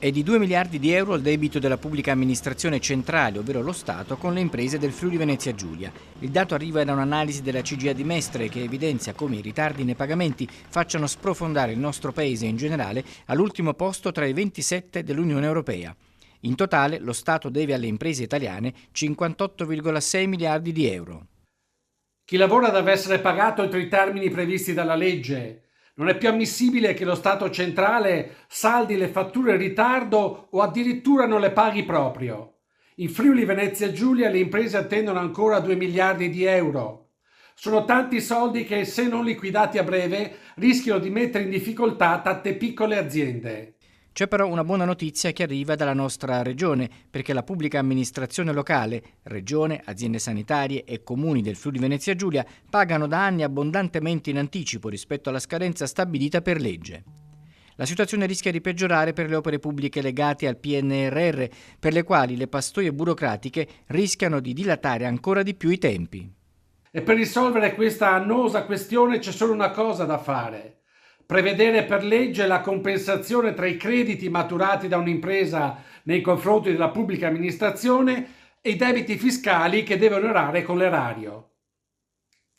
È di 2 miliardi di euro il debito della pubblica amministrazione centrale, ovvero lo Stato, con le imprese del Friuli Venezia Giulia. Il dato arriva da un'analisi della CGIA di Mestre che evidenzia come i ritardi nei pagamenti facciano sprofondare il nostro paese in generale all'ultimo posto tra i 27 dell'Unione Europea. In totale lo Stato deve alle imprese italiane 58,6 miliardi di euro. Chi lavora deve essere pagato entro i termini previsti dalla legge. Non è più ammissibile che lo Stato centrale saldi le fatture in ritardo o addirittura non le paghi proprio. In Friuli Venezia Giulia le imprese attendono ancora 2 miliardi di euro. Sono tanti soldi che, se non liquidati a breve, rischiano di mettere in difficoltà tante piccole aziende. C'è però una buona notizia che arriva dalla nostra regione, perché la pubblica amministrazione locale, regione, aziende sanitarie e comuni del Friuli Venezia Giulia pagano da anni abbondantemente in anticipo rispetto alla scadenza stabilita per legge. La situazione rischia di peggiorare per le opere pubbliche legate al PNRR, per le quali le pastoie burocratiche rischiano di dilatare ancora di più i tempi. E per risolvere questa annosa questione c'è solo una cosa da fare: prevedere per legge la compensazione tra i crediti maturati da un'impresa nei confronti della pubblica amministrazione e i debiti fiscali che deve onorare con l'erario.